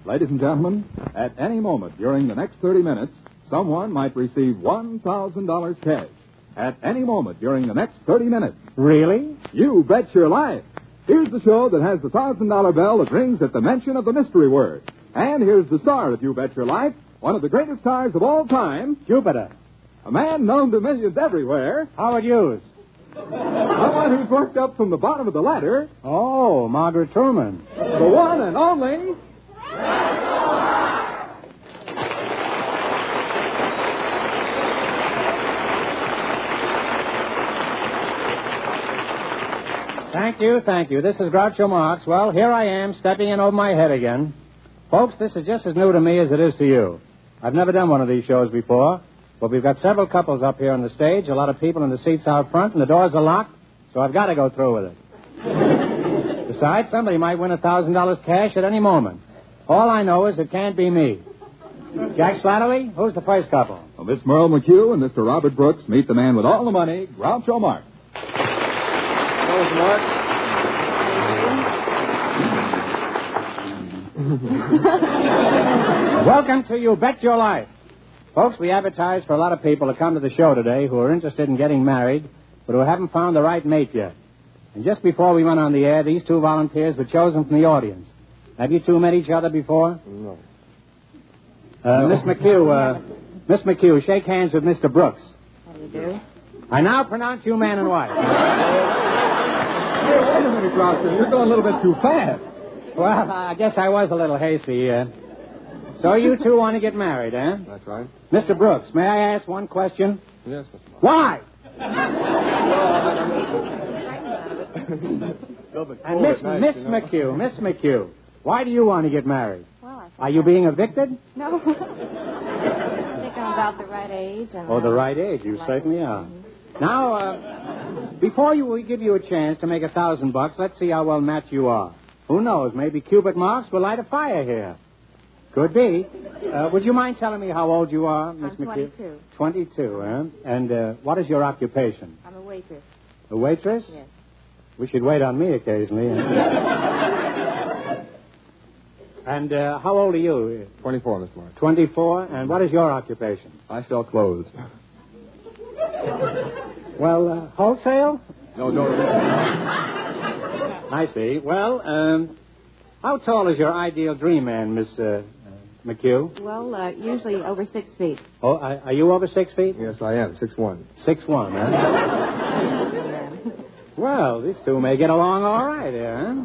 Ladies and gentlemen, at any moment during the next 30 minutes, someone might receive $1,000 cash. At any moment during the next 30 minutes. Really? You bet your life. Here's the show that has the $1,000 bell that rings at the mention of the mystery word. And here's the star of You Bet Your Life, one of the greatest stars of all time. Jupiter. A man known to millions everywhere. Howard Hughes. Someone who's worked up from the bottom of the ladder. Oh, Margaret Truman. The one and only... Thank you. This is Groucho Marx. Well, here I am, stepping in over my head again. Folks, this is just as new to me as it is to you. I've never done one of these shows before, but we've got several couples up here on the stage, a lot of people in the seats out front, and the doors are locked, so I've got to go through with it. Besides, somebody might win $1,000 cash at any moment. All I know is it can't be me. Jack Slattery, who's the first couple? Well, Miss Merle McHugh and Mr. Robert Brooks meet the man with all the money, Groucho Marx. Welcome to You Bet Your Life. Folks, we advertise for a lot of people to come to the show today who are interested in getting married, but who haven't found the right mate yet. And just before we went on the air, these two volunteers were chosen from the audience. Have you two met each other before? No. Miss McHugh, shake hands with Mr. Brooks. How do you do? I now pronounce you man and wife. Hey, wait a minute, Groucho. You're going a little bit too fast. Well, I guess I was a little hasty. So you two want to get married, eh? That's right. Mr. Brooks, may I ask one question? Yes, Mr. Marx. Why? And Miss McHugh, why do you want to get married? Well, Are you being evicted? No. I think I'm about the right age. And Oh, the right age. You certainly are. Now, before we give you a chance to make $1,000, let's see how well matched you are. Who knows? Maybe Cubic Marx will light a fire here. Could be. Would you mind telling me how old you are, Miss McHugh? 22. 22, eh? And what is your occupation? I'm a waitress. A waitress? Yes. We should wait on me occasionally. And how old are you? 24, Mr. Marx. 24. And what is your occupation? I sell clothes. Well, wholesale? No. I see. Well, how tall is your ideal dream man, Miss McHugh? Well, usually over 6 feet. Oh, are you over 6 feet? Yes, I am. 6'1". 6'1", huh? Well, these two may get along all right here,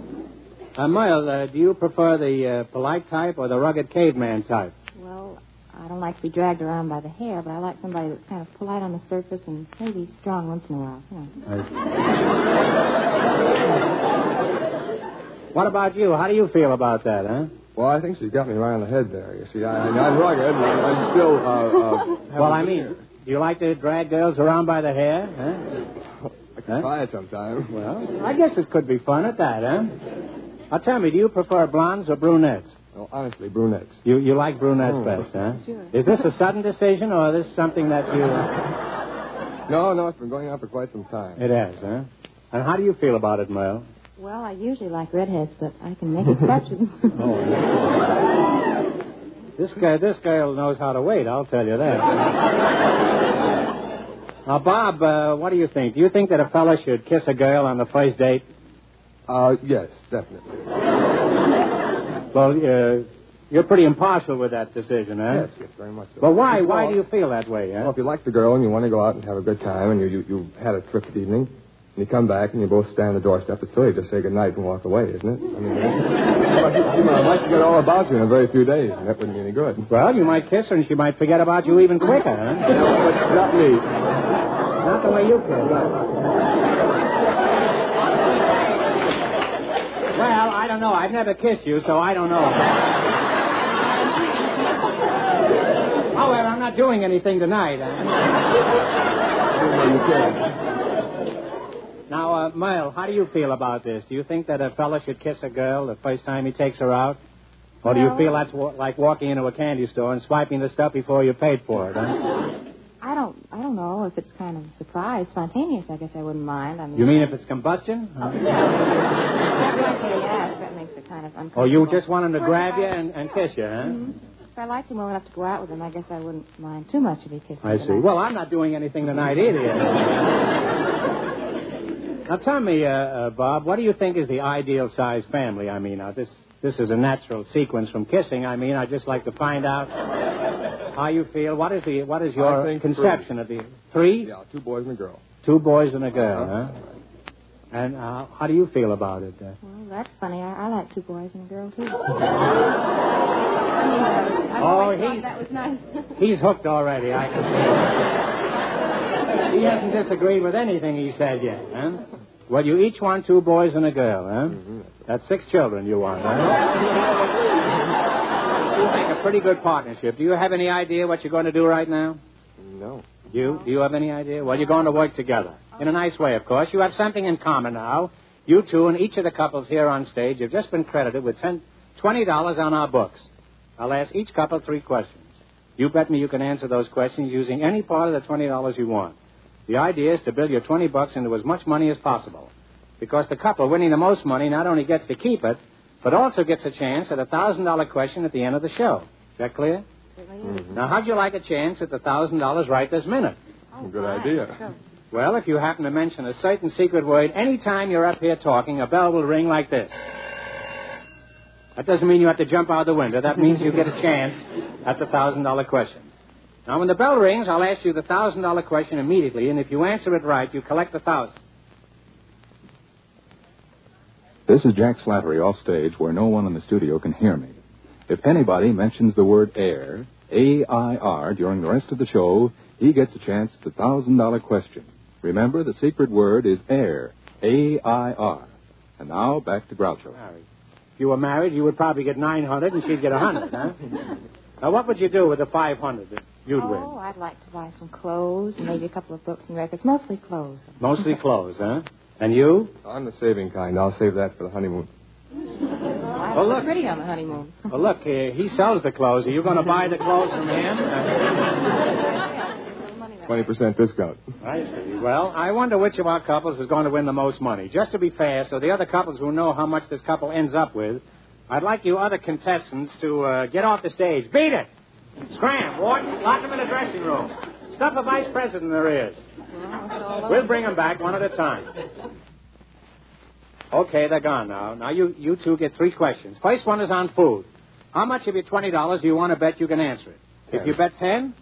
huh? Merle, do you prefer the polite type or the rugged caveman type? Well, I don't like to be dragged around by the hair, but I like somebody that's kind of polite on the surface and maybe strong once in a while. What about you? How do you feel about that, huh? Well, I think she's got me right on the head there. You see, I'm rugged, and I'm still... well, I mean, do you like to drag girls around by the hair, huh? I can try it sometime. Well, I guess it could be fun at that, huh? Now, tell me, do you prefer blondes or brunettes? Well, honestly, brunettes. You like brunettes best, huh? Sure. Is this a sudden decision, or is this something that you... No, it's been going on for quite some time. It has, huh? And how do you feel about it, Merle? Well, I usually like redheads, but I can make exceptions. This girl knows how to wait, I'll tell you that. Now, Bob, what do you think? Do you think that a fella should kiss a girl on the first date? Yes, definitely. Well, you're pretty impartial with that decision, huh? Yes, very much so. But why do you feel that way, huh? Well, if you like the girl and you want to go out and have a good time and you had a terrific evening, and you come back and you both stand on the doorstep, it's silly to say goodnight and walk away, isn't it? I mean, she might like to get all about you in a very few days, and that wouldn't be any good. Well, you might kiss her and she might forget about you even quicker, huh? No, but not me. Not the way you kiss. Well, I don't know. I've never kissed you, so I don't know. However, I'm not doing anything tonight. Now, Merle, how do you feel about this? Do you think that a fella should kiss a girl the first time he takes her out? Or do you feel that's like walking into a candy store and swiping the stuff before you paid for it, huh? I don't know. If it's kind of surprise, spontaneous, I guess I wouldn't mind. I mean, you mean if it's combustion? Oh, yeah. Yes, that makes makes it kind of uncomfortable. Oh, you just want him to grab you and kiss you, huh? Mm-hmm. If I liked him well enough to go out with him, I guess I wouldn't mind too much if he kissed me I see. tonight. Well, I'm not doing anything tonight either. Now, tell me, Bob, what do you think is the ideal-sized family? I mean, this is a natural sequence from kissing. I mean, I'd just like to find out how you feel. What is your conception of the... 3? Yeah, 2 boys and a girl. 2 boys and a girl, huh? And how do you feel about it? Well, that's funny. I like 2 boys and a girl, too. I always thought that was nice. He's hooked already, I can see. He hasn't disagreed with anything he said yet, huh? Well, you each want 2 boys and a girl, huh? Mm-hmm. That's 6 children you want, huh? You make a pretty good partnership. Do you have any idea what you're going to do right now? No. Do you have any idea? Well, you're going to work together. In a nice way, of course. You have something in common now. You two and each of the couples here on stage have just been credited with $20 on our books. I'll ask each couple 3 questions. You bet me you can answer those questions using any part of the $20 you want. The idea is to build your $20 into as much money as possible. Because the couple winning the most money not only gets to keep it, but also gets a chance at a $1,000 question at the end of the show. Is that clear? Mm-hmm. Now, how'd you like a chance at the $1,000 right this minute? Oh, Good fine. idea. Go. Well, if you happen to mention a certain secret word any time you're up here talking, a bell will ring like this. That doesn't mean you have to jump out the window. That means you get a chance at the $1,000 question. Now, when the bell rings, I'll ask you the $1,000 question immediately, and if you answer it right, you collect the $1,000. This is Jack Slatery off stage where no one in the studio can hear me. If anybody mentions the word air, A-I-R, during the rest of the show, he gets a chance at the $1,000 question. Remember, the secret word is air, A-I-R. And now, back to Groucho. If you were married, you would probably get 900 and she'd get 100, huh? Now, what would you do with the 500 that you'd win? Oh, I'd like to buy some clothes and maybe a couple of books and records. Mostly clothes. Mostly clothes, huh? And you? I'm the saving kind. I'll save that for the honeymoon. Well, look pretty on the honeymoon. Well, look, he sells the clothes. Are you going to buy the clothes from him? 20% discount. I see. Well, I wonder which of our couples is going to win the most money. Just to be fair, so the other couples will know how much this couple ends up with, I'd like you other contestants to get off the stage. Beat it! Scram, Ward. Lock them in the dressing room. Stuff the vice president there is. We'll bring them back one at a time. Okay, they're gone now. Now, you two get 3 questions. First one is on food. How much of your $20 do you want to bet you can answer it? 10. If you bet 10,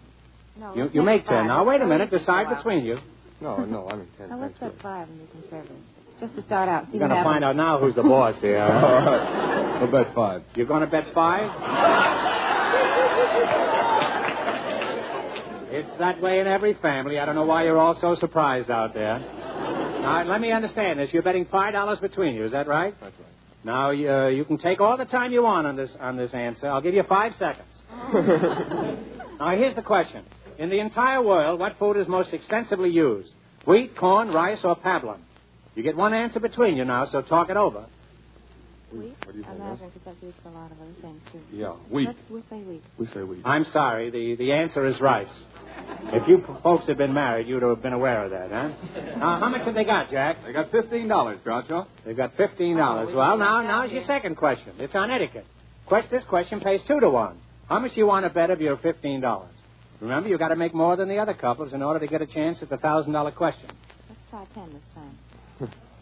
No, you make 10. Now, wait a minute. Decide between you. No, I mean 10. Now, let's bet 5 and be conservative. Just to start out. You're going to find out now who's the boss here. All right. We'll bet 5. You're going to bet 5? It's that way in every family. I don't know why you're all so surprised out there. Now, let me understand this. You're betting $5 between you. Is that right? That's right. Now, you can take all the time you want on this answer. I'll give you 5 seconds. Now, here's the question. In the entire world, what food is most extensively used? Wheat, corn, rice, or pablum? You get one answer between you now, so talk it over. Wheat? What do you think? I imagine because that's used for a lot of other things, too. Yeah, wheat. We'll say wheat. We say wheat. I'm sorry. The answer is rice. If you folks had been married, you'd have been aware of that, huh? Now, how much have they got, Jack? They got $15, Groucho. They've got $15. Well, now's your second question. It's on etiquette. This question pays 2 to 1. How much do you want to bet of your $15? Remember, you've got to make more than the other couples in order to get a chance at the $1,000 question. Let's try 10 this time.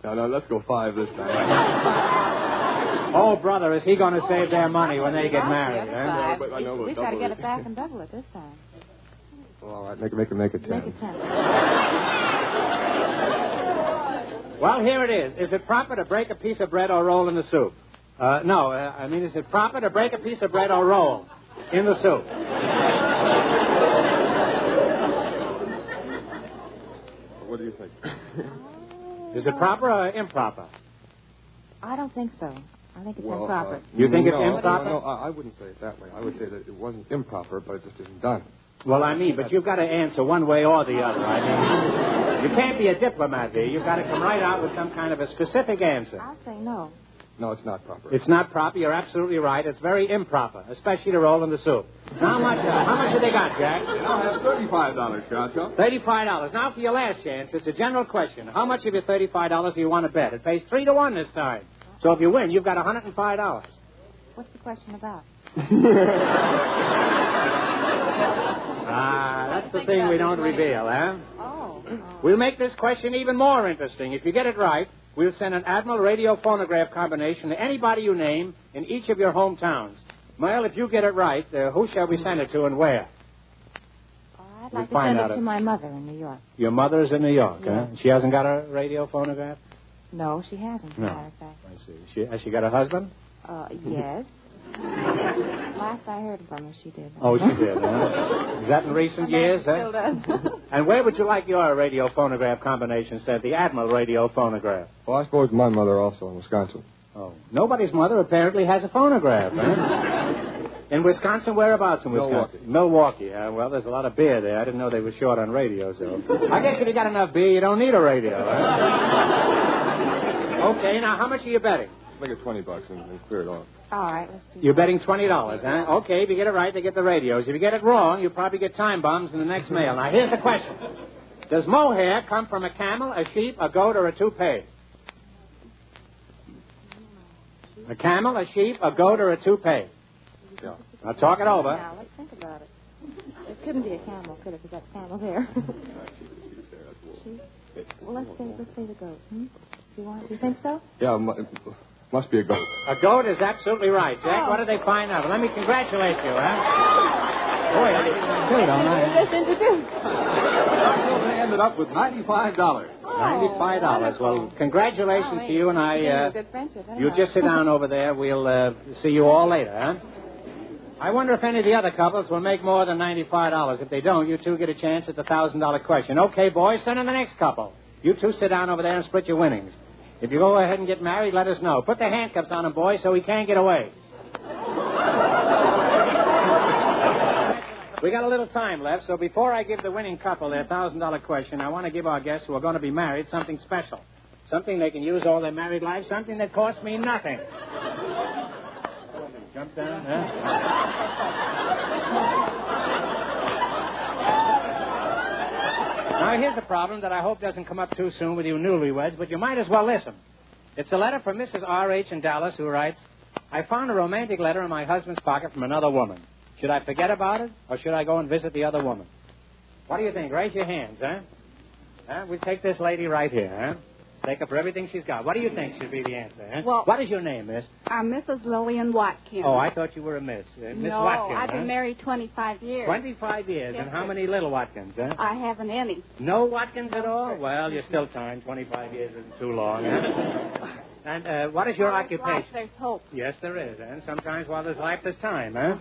No, let's go 5 this time. Oh, brother, is he going to save their money when they get married, huh? Five. but I know we'll We've got to double get it. it back and double it this time. Well, all right, make it 10. Make it 10. Well, here it is. Is it proper to break a piece of bread or roll in the soup? No, is it proper to break a piece of bread or roll in the soup? What do you think? Is it proper or improper? I don't think so. I think it's improper. You think it's no, improper? No, I wouldn't say it that way. I would say that it wasn't improper, but it just isn't done. Well, but you've got to answer one way or the other. You can't be a diplomat here. You've got to come right out with some kind of a specific answer. I'll say no. No, it's not proper. It's not proper. You're absolutely right. It's very improper, especially to roll in the soup. Now, how much have they got, Jack? They now have $35, Groucho. $35. Now, for your last chance, it's a general question. How much of your $35 do you want to bet? It pays 3 to 1 this time. So if you win, you've got $105. What's the question about? That's the thing we don't reveal, huh? Oh. We'll make this question even more interesting. If you get it right, we'll send an Admiral radio phonograph combination to anybody you name in each of your hometowns. Well, if you get it right, who shall we send it to and where? I'd like to send it to my mother in New York. Your mother's in New York, yes. Huh? She hasn't got a radio phonograph? No, she hasn't, no. matter of fact. I see. Has she got a husband? Yes. Last I heard from her, she did. Oh, she did, huh? Is that in recent years, huh? Still does. And where would you like your radio phonograph combination sent? The Admiral radio phonograph. Well, I suppose my mother also in Wisconsin. Oh. Nobody's mother apparently has a phonograph, huh? In Wisconsin, whereabouts in Wisconsin? Milwaukee. Well, there's a lot of beer there. I didn't know they were short on radios, though. I guess if you got enough beer, you don't need a radio, huh? Okay, now, how much are you betting? Make it $20 and clear it off. All right, let's do You're betting $20, huh? Okay, if you get it right, they get the radios. If you get it wrong, you'll probably get time bombs in the next mail. Now, here's the question. Does mohair come from a camel, a sheep, a goat, or a toupee? A camel, a sheep, a goat, or a toupee? Yeah. Now, talk it over. Now, let's think about it. It couldn't be a camel, could it? Because that's camel hair. Sheep? Well, let's say the goat. Do you think so? Yeah, must be a goat. A goat is absolutely right, Jack. Oh. What did they find out? Let me congratulate you, huh? Boy, I didn't do it, don't I? Just introduced. They ended up with $95. $95. Well, congratulations to you, and a good friendship. You just sit down over there. We'll see you all later, huh? I wonder if any of the other couples will make more than $95. If they don't, you two get a chance at the $1,000 question. Okay, boys, send in the next couple. You two sit down over there and split your winnings. If you go ahead and get married, let us know. Put the handcuffs on him, boys, so he can't get away. We got a little time left, so before I give the winning couple their $1,000 question, I want to give our guests who are going to be married something special. Something they can use all their married life, something that costs me nothing. Jump down, huh? Now, here's a problem that I hope doesn't come up too soon with you newlyweds, but you might as well listen. It's a letter from Mrs. R.H. in Dallas, who writes, I found a romantic letter in my husband's pocket from another woman. Should I forget about it, or should I go and visit the other woman? What do you think? Raise your hands, huh? We'll take this lady right here, huh? Take her for everything she's got. What do you think should be the answer, huh? Well, what is your name, miss? I'm Mrs. Lillian Watkins. Oh, I thought you were a miss. Miss no, Watkins, I've been married 25 years. 25 years. Yes, and how sir. many little Watkins, huh? I haven't any. No Watkins at all? Well, you're still time. 25 years isn't too long, huh? And what is your occupation? Life, there's hope. Yes, there is. And sometimes while there's life, there's time, huh?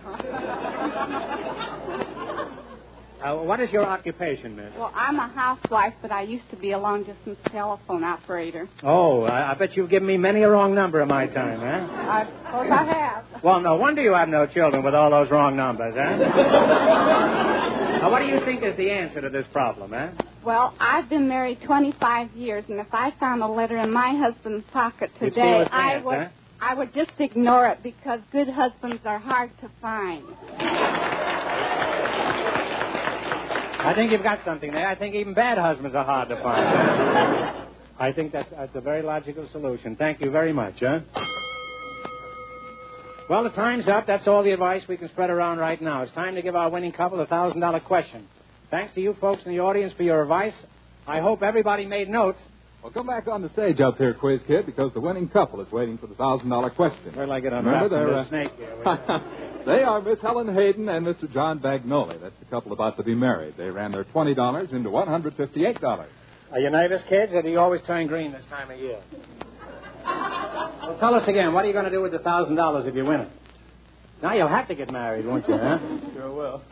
What is your occupation, miss? Well, I'm a housewife, but I used to be a long-distance telephone operator. Oh, I bet you've given me many a wrong number in my time, huh? I suppose I have. Well, no wonder you have no children with all those wrong numbers, huh? Now, what do you think is the answer to this problem, huh? Well, I've been married 25 years, and if I found a letter in my husband's pocket You'd see today, what's in it, huh? I would just ignore it because good husbands are hard to find. I think you've got something there. I think even bad husbands are hard to find. I think that's a very logical solution. Thank you very much, huh? Well, the time's up. That's all the advice we can spread around right now. It's time to give our winning couple a $1,000 question. Thanks to you folks in the audience for your advice. I hope everybody made notes. Well, come back on the stage up here, Quiz Kid, because the winning couple is waiting for the $1,000 question. Where'd I get Remember, unwrapped from they're this snake here? They are Miss Helen Hayden and Mr. John Bagnoli. That's the couple about to be married. They ran their $20 into $158. Are you nervous, kids, or do you always turn green this time of year? Well, tell us again, what are you going to do with the $1,000 if you win it? Now you'll have to get married, won't you, huh? Sure will.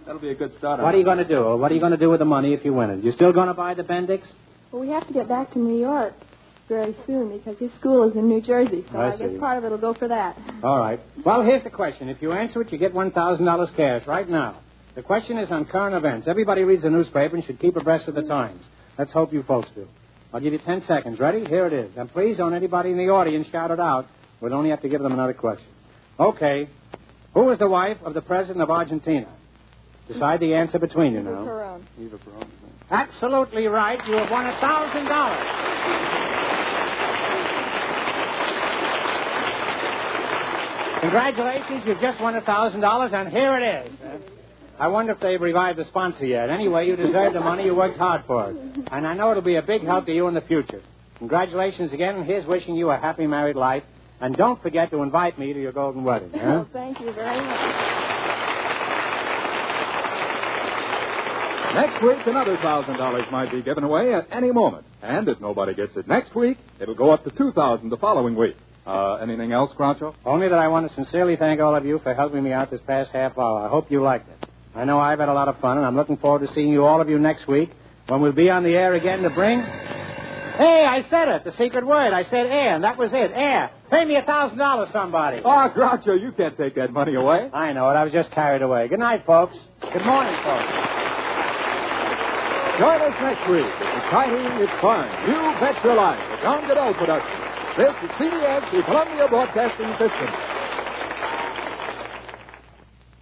That'll be a good start. What are you going to do? What are you going to do with the money if you win it? You still going to buy the Bendix? Well, we have to get back to New York very soon because his school is in New Jersey, so I guess part of it will go for that. All right. Well, here's the question. If you answer it, you get $1,000 cash right now. The question is on current events. Everybody reads the newspaper and should keep abreast of the times. Let's hope you folks do. I'll give you 10 seconds. Ready? Here it is. And please don't anybody in the audience shout it out. We'll only have to give them another question. Okay. Who was the wife of the president of Argentina? Decide the answer between you now. Eva Perón. Absolutely right. You have won $1,000. Congratulations, you've just won $1,000, and here it is. I wonder if they've revived the sponsor yet. Anyway, you deserve the money. You worked hard for it. And I know it'll be a big help to you in the future. Congratulations again, and here's wishing you a happy married life. And don't forget to invite me to your golden wedding. Huh? Oh, thank you very much. Next week, another $1,000 might be given away at any moment. And if nobody gets it next week, it'll go up to $2,000 the following week. Anything else, Groucho? Only that I want to sincerely thank all of you for helping me out this past half hour. I hope you liked it. I know I've had a lot of fun, and I'm looking forward to seeing all of you next week when we'll be on the air again to bring... Hey, I said it, the secret word. I said air, and that was it, air. Pay me $1,000, somebody. Oh, Groucho, you can't take that money away. I know it. I was just carried away. Good night, folks. Good morning, folks. Join us next week. It's exciting, it's fun. You Bet Your Life, a John Goodell production. This is CBS, the Columbia Broadcasting System.